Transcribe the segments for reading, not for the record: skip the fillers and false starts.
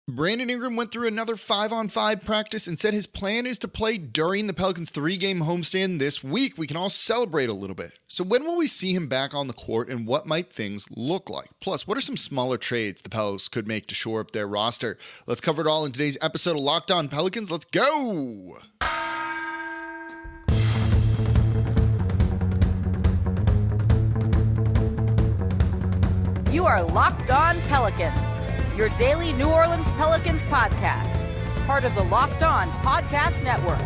Brandon Ingram went through another 5-on-5 practice and said his plan is to play during the Pelicans' 3-game homestand this week. We can all celebrate a little bit. So when will we see him back on the court, and what might things look like? Plus, what are some smaller trades the Pels could make to shore up their roster? Let's cover it all in today's episode of Locked On Pelicans. Let's go! You are Locked On Pelicans, your daily New Orleans Pelicans podcast, part of the Locked On Podcast Network,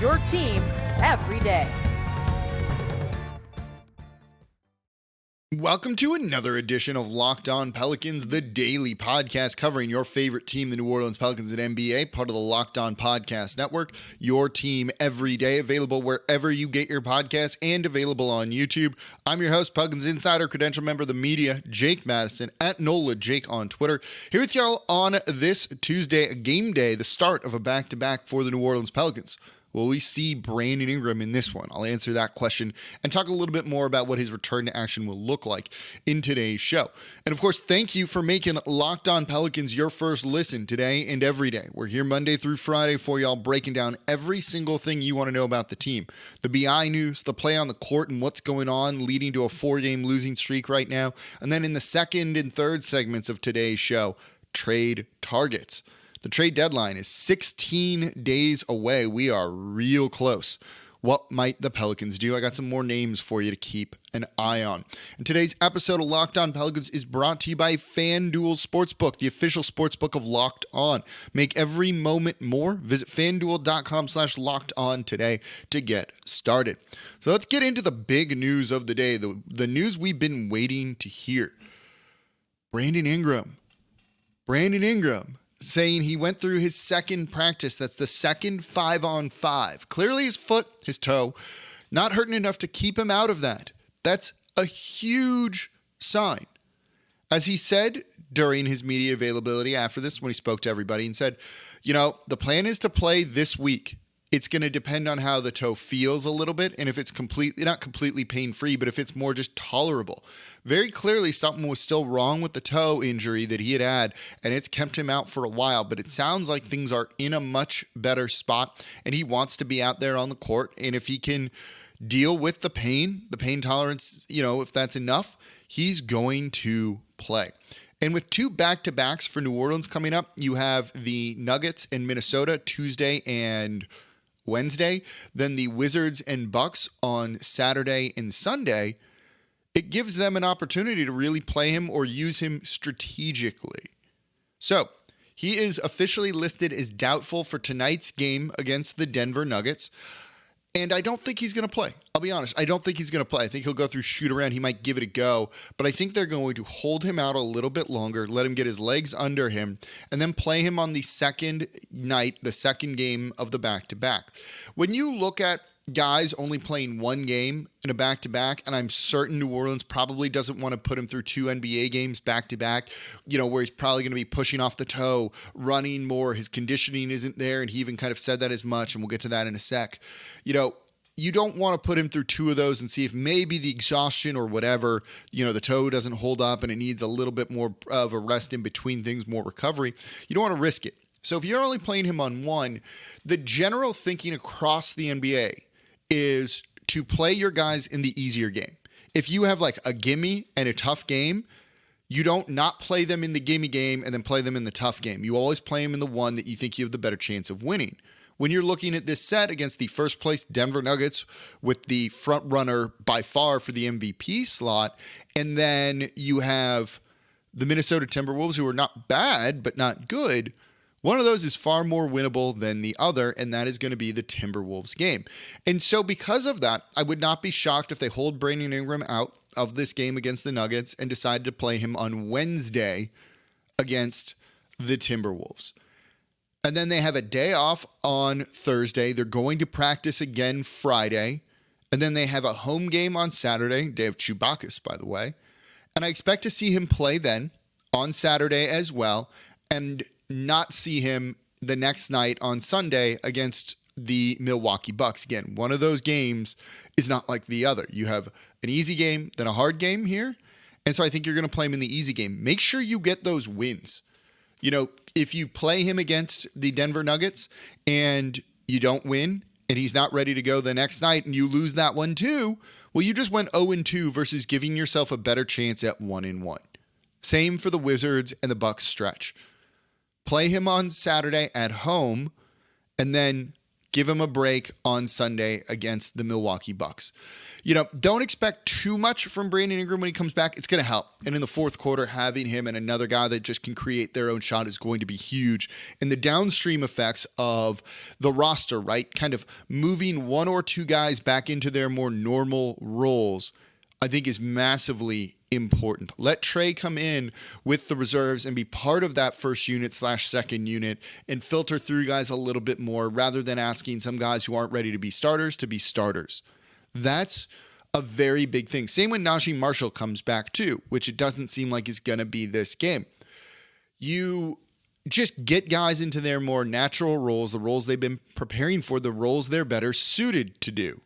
your team every day. Welcome to another edition of Locked On Pelicans, the daily podcast covering your favorite team, the New Orleans Pelicans at NBA, part of the Locked On Podcast Network, your team every day, available wherever you get your podcasts and available on YouTube. I'm your host, Pelicans Insider, credential member of the media, Jake Madison, at NOLA Jake on Twitter. Here with y'all on this Tuesday, game day, the start of a back-to-back for the New Orleans Pelicans. Will we see Brandon Ingram in this one? I'll answer that question and talk a little bit more about what his return to action will look like in today's show. And of course, thank you for making Locked On Pelicans your first listen today and every day. We're here Monday through Friday for y'all, breaking down every single thing you want to know about the team. The BI news, the play on the court, and what's going on leading to a 4-game losing streak right now. And then in the second and third segments of today's show, trade targets. The trade deadline is 16 days away. We are real close. What might the Pelicans do? I got some more names for you to keep an eye on. And today's episode of Locked On Pelicans is brought to you by FanDuel Sportsbook, the official sportsbook of Locked On. Make every moment more. Visit FanDuel.com/LockedOn today to get started. So let's get into the big news of the day, the news we've been waiting to hear. Brandon Ingram saying he went through his second practice. That's the second 5-on-5. Clearly his foot, his toe, not hurting enough to keep him out of that. That's a huge sign. As he said during his media availability after this, when he spoke to everybody and said, the plan is to play this week. It's going to depend on how the toe feels a little bit, and if it's not completely pain-free, but if it's more just tolerable. Very clearly, something was still wrong with the toe injury that he had, and it's kept him out for a while, but it sounds like things are in a much better spot, and he wants to be out there on the court, and if he can deal with the pain tolerance, if that's enough, he's going to play. And with 2 back-to-backs for New Orleans coming up, you have the Nuggets and Minnesota Tuesday and Wednesday, then the Wizards and Bucks on Saturday and Sunday. It gives them an opportunity to really play him or use him strategically. So he is officially listed as doubtful for tonight's game against the Denver Nuggets. And I don't think he's going to play. I'll be honest. I don't think he's going to play. I think he'll go through shoot around. He might give it a go. But I think they're going to hold him out a little bit longer, let him get his legs under him, and then play him on the second night, the second game of the back-to-back. When you look at guys only playing one game in a back-to-back, and I'm certain New Orleans probably doesn't want to put him through 2 NBA games back-to-back, where he's probably going to be pushing off the toe, running more, his conditioning isn't there, and he even kind of said that as much, and we'll get to that in a sec. You don't want to put him through 2 of those and see if maybe the exhaustion or whatever, the toe doesn't hold up and it needs a little bit more of a rest in between things, more recovery. You don't want to risk it. So if you're only playing him on one, the general thinking across the NBA is to play your guys in the easier game. If you have like a gimme and a tough game, you don't not play them in the gimme game and then play them in the tough game. You always play them in the one that you think you have the better chance of winning. When you're looking at this set against the first place Denver Nuggets with the front runner by far for the MVP slot, and then you have the Minnesota Timberwolves, who are not bad but not good, one of those is far more winnable than the other, and that is going to be the Timberwolves game. And so because of that, I would not be shocked if they hold Brandon Ingram out of this game against the Nuggets and decide to play him on Wednesday against the Timberwolves. And then they have a day off on Thursday. They're going to practice again Friday. And then they have a home game on Saturday, day of Chewbacca's, by the way. And I expect to see him play then on Saturday as well, and not see him the next night on Sunday against the Milwaukee Bucks. Again, one of those games is not like the other. You have an easy game, then a hard game here. And so I think you're going to play him in the easy game. Make sure you get those wins. if you play him against the Denver Nuggets and you don't win and he's not ready to go the next night and you lose that one too, well, you just went 0-2 versus giving yourself a better chance at 1-1. Same for the Wizards and the Bucks stretch. Play him on Saturday at home and then give him a break on Sunday against the Milwaukee Bucks. Don't expect too much from Brandon Ingram when he comes back. It's going to help. And in the fourth quarter, having him and another guy that just can create their own shot is going to be huge. And the downstream effects of the roster, right? Kind of moving one or two guys back into their more normal roles, I think is massively important. Let Trey come in with the reserves and be part of that first unit / second unit and filter through guys a little bit more rather than asking some guys who aren't ready to be starters to be starters. That's a very big thing. Same when Najee Marshall comes back too, which it doesn't seem like is going to be this game. You just get guys into their more natural roles, the roles they've been preparing for, the roles they're better suited to do.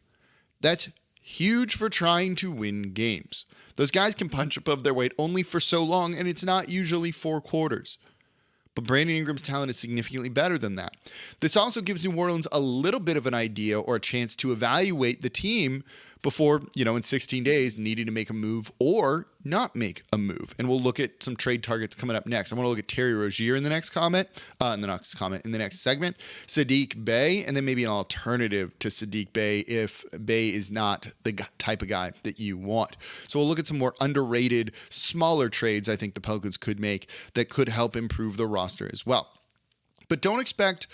That's huge for trying to win games. Those guys can punch above their weight only for so long, and it's not usually 4 quarters. But Brandon Ingram's talent is significantly better than that. This also gives New Orleans a little bit of an idea or a chance to evaluate the team before, in 16 days, needing to make a move or not make a move. And we'll look at some trade targets coming up next. I want to look at Terry Rozier in the next segment, Saddiq Bey, and then maybe an alternative to Saddiq Bey if Bey is not the type of guy that you want. So we'll look at some more underrated, smaller trades I think the Pelicans could make that could help improve the roster as well. But don't expect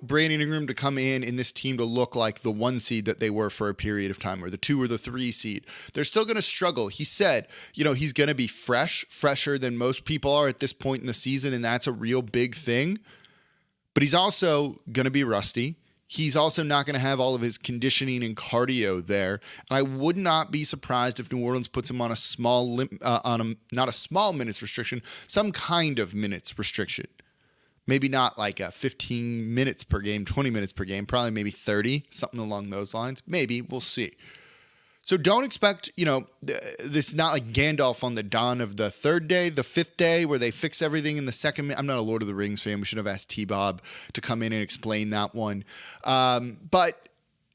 Brandon Ingram to come in this team to look like the 1 seed that they were for a period of time, or the 2 or the 3 seed. They're still going to struggle. He said, he's going to be fresher than most people are at this point in the season, and that's a real big thing. But he's also going to be rusty. He's also not going to have all of his conditioning and cardio there. And I would not be surprised if New Orleans puts him on not a small minutes restriction, some kind of minutes restriction. Maybe not like 15 minutes per game, 20 minutes per game, probably maybe 30, something along those lines. Maybe, we'll see. So don't expect, this is not like Gandalf on the dawn of the 3rd day, the 5th day, where they fix everything in the 2nd. I'm not a Lord of the Rings fan. We should have asked T-Bob to come in and explain that one. But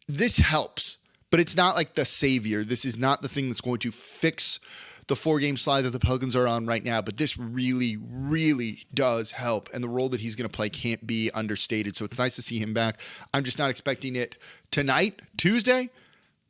this helps. But it's not like the savior. This is not the thing that's going to fix the 4-game slide that the Pelicans are on right now, but this really, really does help, and the role that he's going to play can't be understated, so it's nice to see him back. I'm just not expecting it tonight, Tuesday,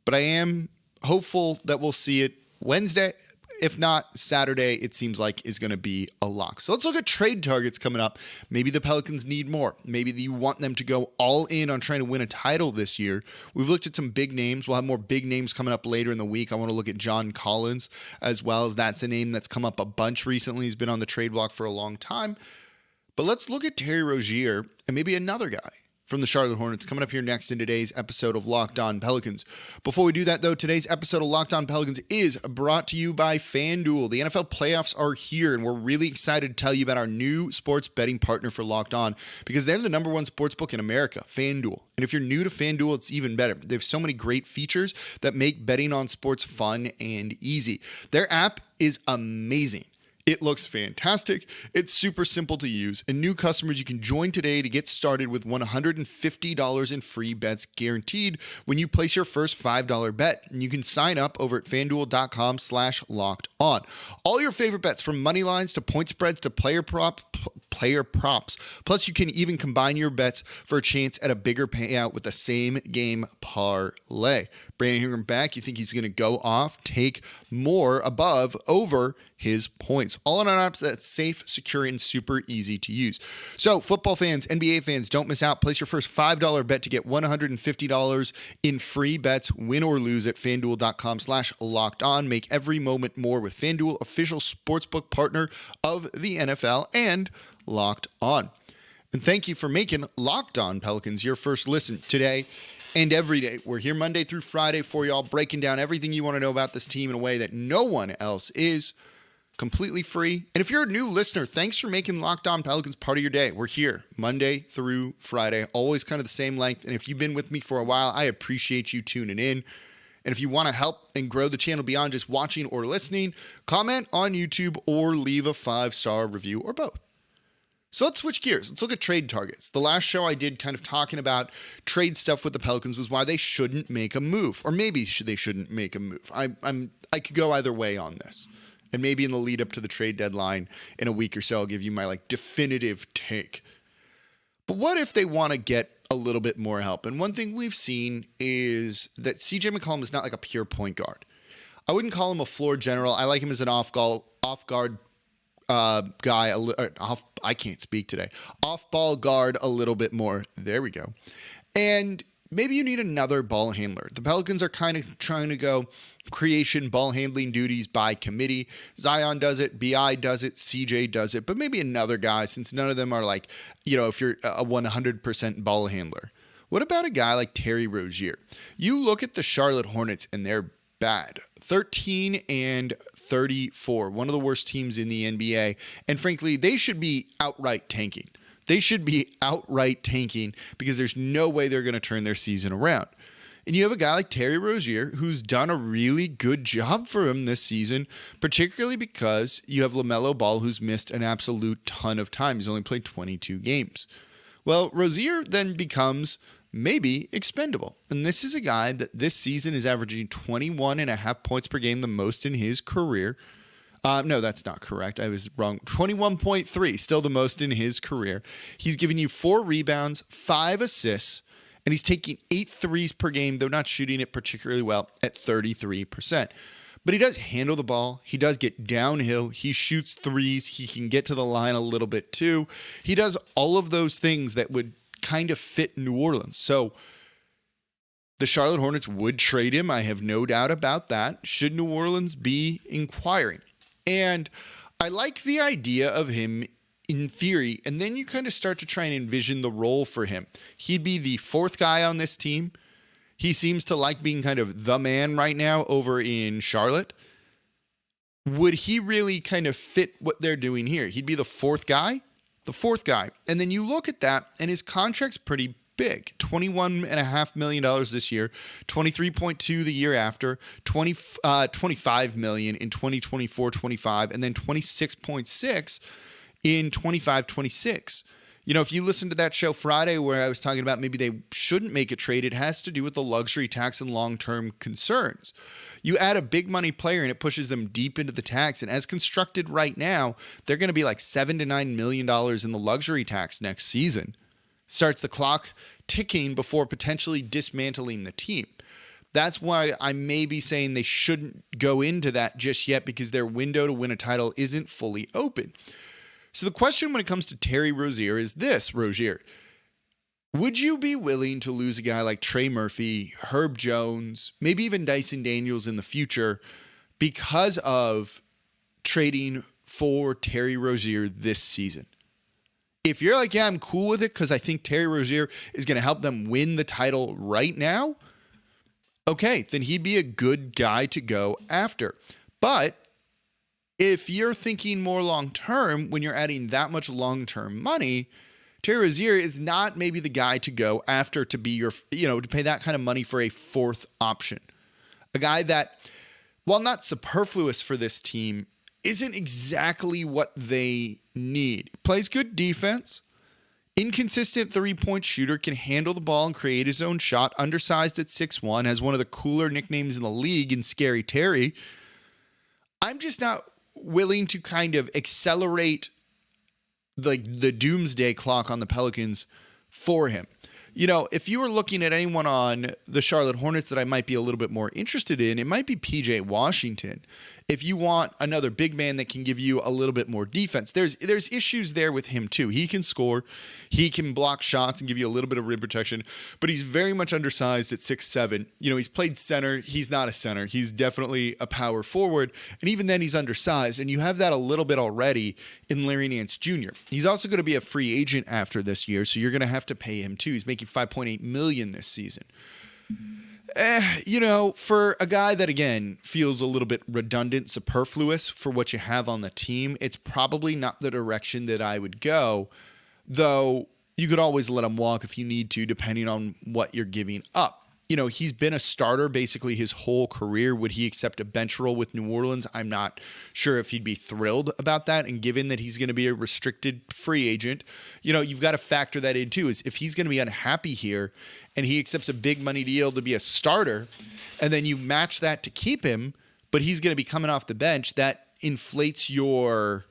but I am hopeful that we'll see it Wednesday. If not, Saturday, it seems like is going to be a lock. So let's look at trade targets coming up. Maybe the Pelicans need more. Maybe you want them to go all in on trying to win a title this year. We've looked at some big names. We'll have more big names coming up later in the week. I want to look at John Collins as well, as that's a name that's come up a bunch recently. He's been on the trade block for a long time. But let's look at Terry Rozier and maybe another guy from the Charlotte Hornets coming up here next in today's episode of Locked On Pelicans. Before we do that, though, today's episode of Locked On Pelicans is brought to you by FanDuel. The NFL playoffs are here, and we're really excited to tell you about our new sports betting partner for Locked On, because they're the number 1 sportsbook in America, FanDuel. And if you're new to FanDuel, it's even better. They have so many great features that make betting on sports fun and easy. Their app is amazing. It looks fantastic. It's super simple to use. And new customers, you can join today to get started with $150 in free bets guaranteed when you place your first $5 bet. And you can sign up over at FanDuel.com/lockedon. All your favorite bets, from money lines to point spreads to player props. Plus, you can even combine your bets for a chance at a bigger payout with the same game parlay. Brandon Ingram back. You think he's going to go off, take more over his points. All on an app that's safe, secure, and super easy to use. So, football fans, NBA fans, don't miss out. Place your first $5 bet to get $150 in free bets, win or lose, at FanDuel.com/lockedon. Make every moment more with FanDuel, official sportsbook partner of the NFL, and Locked On. And thank you for making Locked On Pelicans your first listen today and every day. We're here Monday through Friday for y'all, breaking down everything you want to know about this team in a way that no one else is, completely free. And if you're a new listener, thanks for making Locked On Pelicans part of your day. We're here Monday through Friday, always kind of the same length. And if you've been with me for a while, I appreciate you tuning in. And if you want to help and grow the channel beyond just watching or listening, comment on YouTube or leave a 5-star review, or both. So let's switch gears. Let's look at trade targets. The last show I did kind of talking about trade stuff with the Pelicans was why they shouldn't make a move, or maybe they shouldn't make a move. I could go either way on this. And maybe in the lead up to the trade deadline in a week or so, I'll give you my definitive take. But what if they want to get a little bit more help? And one thing we've seen is that CJ McCollum is not like a pure point guard. I wouldn't call him a floor general. I like him as an off guard guy. I can't speak today. Off ball guard a little bit more. There we go. And maybe you need another ball handler. The Pelicans are kind of trying to go creation, ball handling duties by committee. Zion does it, BI does it, CJ does it, but maybe another guy, since none of them are if you're a 100% ball handler. What about a guy like Terry Rozier? You look at the Charlotte Hornets and they're bad. 13 and 34, one of the worst teams in the NBA. And frankly, they should be outright tanking. They should be outright tanking because there's no way they're going to turn their season around. And you have a guy like Terry Rozier who's done a really good job for him this season, particularly because you have LaMelo Ball who's missed an absolute ton of time. He's only played 22 games. Well, Rozier then becomes maybe expendable. And this is a guy that this season is averaging 21.5 points per game, the most in his career. No, that's not correct. I was wrong. 21.3, still the most in his career. He's giving you 4 rebounds, 5 assists, and he's taking 8 threes per game, though not shooting it particularly well at 33%. But he does handle the ball. He does get downhill. He shoots threes. He can get to the line a little bit too. He does all of those things that would kind of fit New Orleans. So the Charlotte Hornets would trade him. I have no doubt about that. Should New Orleans be inquiring? And I like the idea of him in theory, and then you kind of start to try and envision the role for him. He'd be the 4th guy on this team. He seems to like being kind of the man right now over in Charlotte. Would he really kind of fit what they're doing here? He'd be the 4th guy? The 4th guy. And then you look at that, and his contract's pretty big. $21.5 million this year, $23.2 the year after, $25 million in 2024-25, and then $26.6 in 25-26. You know, if you listen to that show Friday where I was talking about maybe they shouldn't make a trade, it has to do with the luxury tax and long-term concerns. You add a big money player and it pushes them deep into the tax. And as constructed right now, they're going to be like $7 to $9 million in the luxury tax next season. Starts the clock ticking before potentially dismantling the team. That's why I may be saying they shouldn't go into that just yet, because their window to win a title isn't fully open. So the question when it comes to Terry Rozier is this, Rozier. Would you be willing to lose a guy like Trey Murphy, Herb Jones, maybe even Dyson Daniels in the future because of trading for Terry Rozier this season? If you're like, yeah, I'm cool with it because I think Terry Rozier is going to help them win the title right now, okay, then he'd be a good guy to go after. But if you're thinking more long-term, when you're adding that much long-term money, Terry Rozier is not maybe the guy to go after to be your, to pay that kind of money for a 4th option. A guy that, while not superfluous for this team, isn't exactly what they need. Plays good defense, inconsistent 3-point shooter, can handle the ball and create his own shot, undersized at 6'1", has one of the cooler nicknames in the league in Scary Terry. I'm just not willing to kind of accelerate the doomsday clock on the Pelicans for him. If you were looking at anyone on the Charlotte Hornets that I might be a little bit more interested in, it might be PJ Washington. If you want another big man that can give you a little bit more defense, there's issues there with him too. He can score, he can block shots and give you a little bit of rim protection, but he's very much undersized at 6'7". He's played center. He's not a center. He's definitely a power forward, and even then he's undersized, and you have that a little bit already in Larry Nance Jr. He's also going to be a free agent after this year, so you're going to have to pay him too. He's making $5.8 million this season. For a guy that, again, feels a little bit redundant, superfluous for what you have on the team, it's probably not the direction that I would go, though you could always let him walk if you need to, depending on what you're giving up. he's been a starter basically his whole career. Would he accept a bench role with New Orleans? I'm not sure if he'd be thrilled about that. And given that he's going to be a restricted free agent, you've got to factor that in too, is if he's going to be unhappy here and he accepts a big money deal to be a starter, and then you match that to keep him, but he's going to be coming off the bench, that inflates your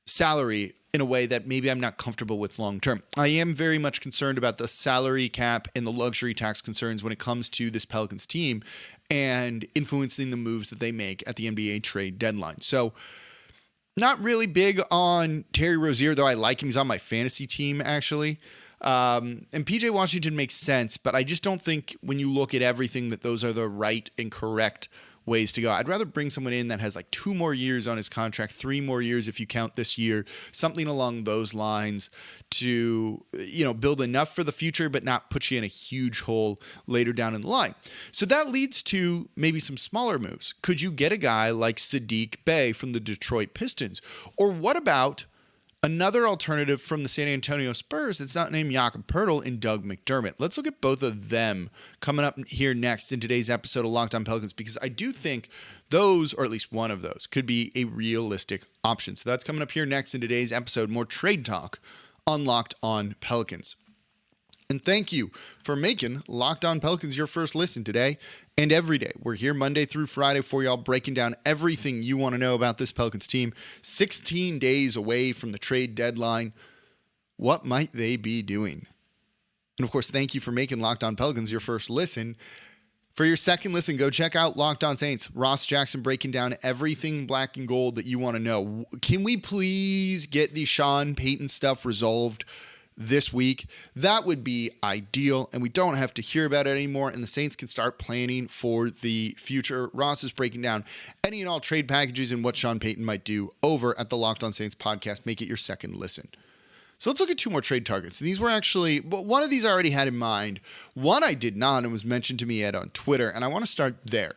salary in a way that maybe I'm not comfortable with long term. I am very much concerned about the salary cap and the luxury tax concerns when it comes to this Pelicans team and influencing the moves that they make at the NBA trade deadline. So not really big on Terry Rozier, though I like him. He's on my fantasy team, actually. And PJ Washington makes sense, but I just don't think when you look at everything that those are the right and correct ways to go. I'd rather bring someone in that has like 2 more years on his contract, 3 more years if you count this year, something along those lines to, build enough for the future, but not put you in a huge hole later down in the line. So that leads to maybe some smaller moves. Could you get a guy like Saddiq Bey from the Detroit Pistons? Or what about another alternative from the San Antonio Spurs that's not named Jakob Poeltl and Doug McDermott? Let's look at both of them coming up here next in today's episode of Locked On Pelicans, because I do think those, or at least one of those, could be a realistic option. So that's coming up here next in today's episode. More trade talk on Locked On Pelicans. And thank you for making Locked On Pelicans your first listen today and every day. We're here Monday through Friday for y'all, breaking down everything you want to know about this Pelicans team. 16 days away from the trade deadline. What might they be doing? And of course, thank you for making Locked On Pelicans your first listen. For your second listen, go check out Locked On Saints. Ross Jackson breaking down everything black and gold that you want to know. Can we please get the Sean Payton stuff resolved this week? That would be ideal, and we don't have to hear about it anymore, and the Saints can start planning for the future. Ross is breaking down any and all trade packages and what Sean Payton might do over at the Locked On Saints podcast. Make it your second listen. So let's look at 2 more trade targets. These were actually, one of these I already had in mind. One I did not, and was mentioned to me on Twitter, and I want to start there.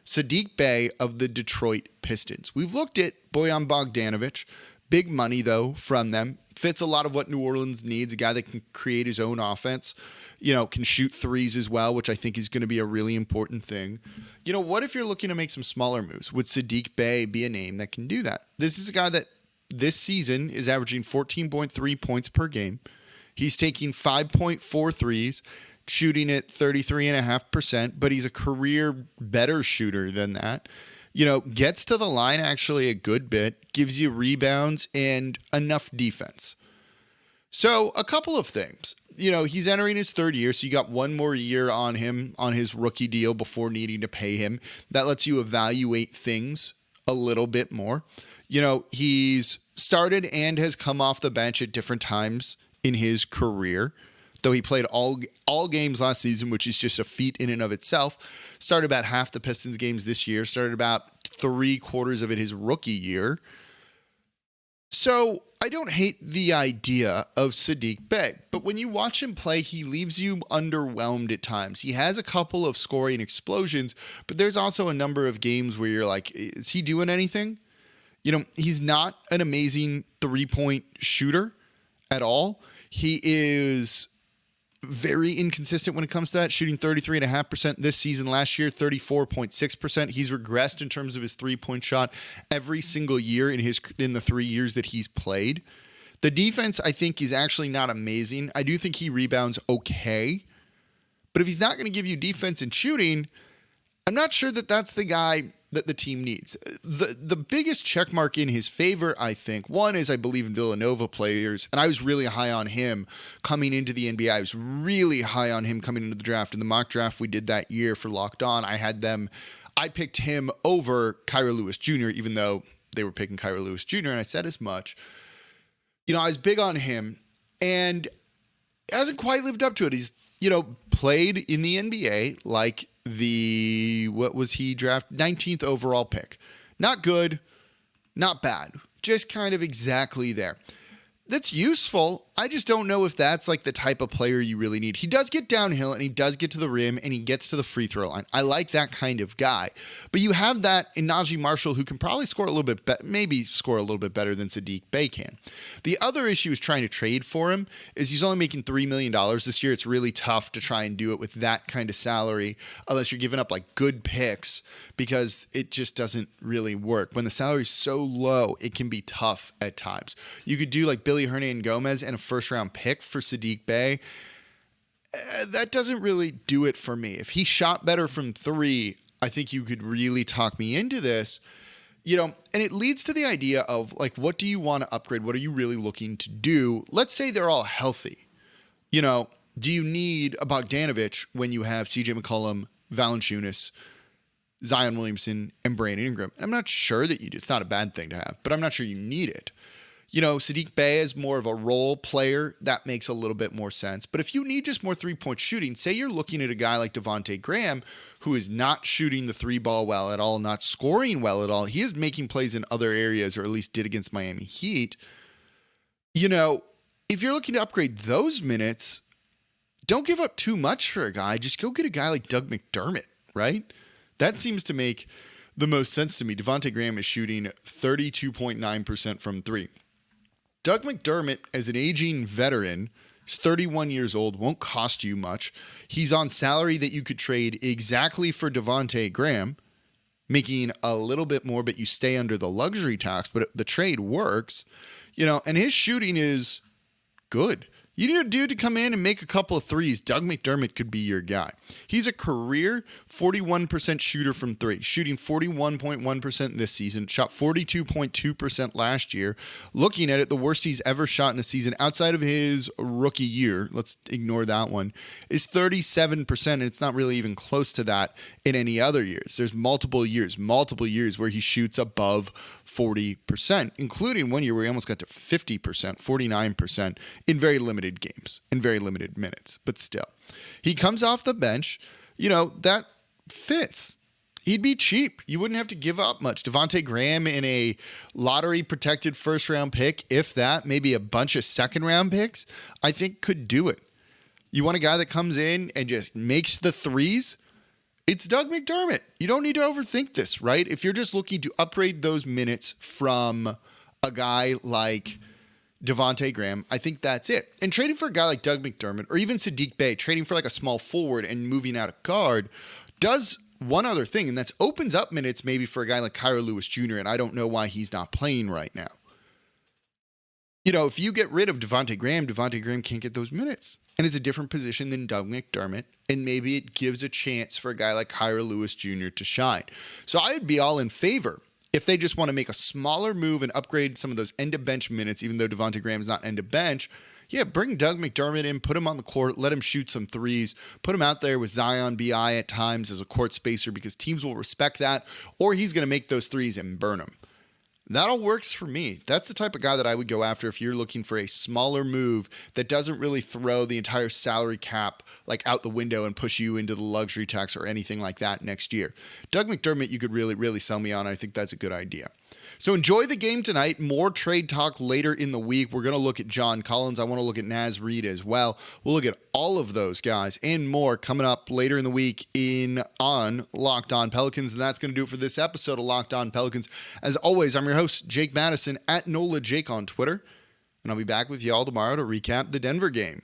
Saddiq Bey of the Detroit Pistons. We've looked at Bojan Bogdanovic. Big money, though, from them. Fits a lot of what New Orleans needs. A guy that can create his own offense, can shoot threes as well, which I think is going to be a really important thing. What if you're looking to make some smaller moves? Would Saddiq Bey be a name that can do that? This is a guy that this season is averaging 14.3 points per game. He's taking 5.4 threes, shooting at 33.5%, but he's a career better shooter than that. Gets to the line actually a good bit, gives you rebounds and enough defense. So a couple of things. He's entering his 3rd year, so you got 1 more year on him on his rookie deal before needing to pay him. That lets you evaluate things a little bit more. He's started and has come off the bench at different times in his career, though he played all games last season, which is just a feat in and of itself. Started about half the Pistons games this year, started about 3/4 of it his rookie year. So I don't hate the idea of Saddiq Bey, but when you watch him play, he leaves you underwhelmed at times. He has a couple of scoring explosions, but there's also a number of games where you're like, is he doing anything? He's not an amazing 3-point shooter at all. He is very inconsistent when it comes to that, shooting 33.5% this season. Last year, 34.6%. He's regressed in terms of his 3-point shot every single year in the 3 years that he's played. The defense, I think, is actually not amazing. I do think he rebounds okay. But if he's not going to give you defense and shooting, I'm not sure that that's the guy that the team needs. The biggest check mark in his favor, I think, one is I believe in Villanova players, and I was really high on him coming into the NBA. I was really high on him coming into the draft. In the mock draft we did that year for Locked On, I picked him over Kyra Lewis Jr., even though they were picking Kyra Lewis Jr., and I said as much. I was big on him, and hasn't quite lived up to it. He's, played in the NBA like what was he draft? 19th overall pick. Not good, not bad. Just kind of exactly there. That's useful. I just don't know if that's like the type of player you really need. He does get downhill and he does get to the rim and he gets to the free throw line. I like that kind of guy. But you have that in Najee Marshall, who can probably score a little bit, maybe score a little bit better than Saddiq Bey can. The other issue is trying to trade for him is he's only making $3 million this year. It's really tough to try and do it with that kind of salary unless you're giving up like good picks, because it just doesn't really work. When the salary is so low, it can be tough at times. You could do like Billy Hernangomez and a first-round pick for Saddiq Bey. That doesn't really do it for me. If he shot better from three, I think you could really talk me into this. And it leads to the idea of like, what do you want to upgrade? What are you really looking to do? Let's say they're all healthy. Do you need a Bogdanovich when you have CJ McCollum, Valanciunas, Zion Williamson, and Brandon Ingram? I'm not sure that you do. It's not a bad thing to have, but I'm not sure you need it. Saddiq Bey is more of a role player. That makes a little bit more sense. But if you need just more three-point shooting, say you're looking at a guy like Devontae Graham, who is not shooting the three ball well at all, not scoring well at all. He is making plays in other areas, or at least did against Miami Heat. If you're looking to upgrade those minutes, don't give up too much for a guy. Just go get a guy like Doug McDermott, right? That seems to make the most sense to me. Devontae Graham is shooting 32.9% from three. Doug McDermott, as an aging veteran, is 31 years old, won't cost you much. He's on salary that you could trade exactly for Devontae Graham, making a little bit more, but you stay under the luxury tax, but the trade works, and his shooting is good. You need a dude to come in and make a couple of threes. Doug McDermott could be your guy. He's a career 41% shooter from three, shooting 41.1% this season, shot 42.2% last year. Looking at it, the worst he's ever shot in a season outside of his rookie year, let's ignore that one, is 37%, and it's not really even close to that in any other years. There's multiple years where he shoots above 40%, including one year where he almost got to 50%, 49% in very limited games, in very limited minutes. But still, he comes off the bench, that fits. He'd be cheap. You wouldn't have to give up much. Devontae Graham in a lottery protected first round pick, if that, maybe a bunch of second round picks, I think could do it. You want a guy that comes in and just makes the threes? It's Doug McDermott. You don't need to overthink this, right? If you're just looking to upgrade those minutes from a guy like Devontae Graham, I think that's it. And trading for a guy like Doug McDermott or even Saddiq Bey, trading for like a small forward and moving out a guard does one other thing, and that's opens up minutes maybe for a guy like Kira Lewis Jr., and I don't know why he's not playing right now. If you get rid of Devontae Graham can't get those minutes. And it's a different position than Doug McDermott, and maybe it gives a chance for a guy like Kira Lewis Jr. to shine. So I would be all in favor if they just want to make a smaller move and upgrade some of those end-of-bench minutes, even though Devontae Graham is not end-of-bench. Yeah, bring Doug McDermott in, put him on the court, let him shoot some threes, put him out there with Zion BI at times as a court spacer because teams will respect that, or he's going to make those threes and burn them. That all works for me. That's the type of guy that I would go after if you're looking for a smaller move that doesn't really throw the entire salary cap like out the window and push you into the luxury tax or anything like that next year. Doug McDermott, you could really, really sell me on. I think that's a good idea. So enjoy the game tonight. More trade talk later in the week. We're going to look at John Collins. I want to look at Naz Reid as well. We'll look at all of those guys and more coming up later in the week on Locked On Pelicans. And that's going to do it for this episode of Locked On Pelicans. As always, I'm your host, Jake Madison, at NOLA Jake on Twitter. And I'll be back with y'all tomorrow to recap the Denver game.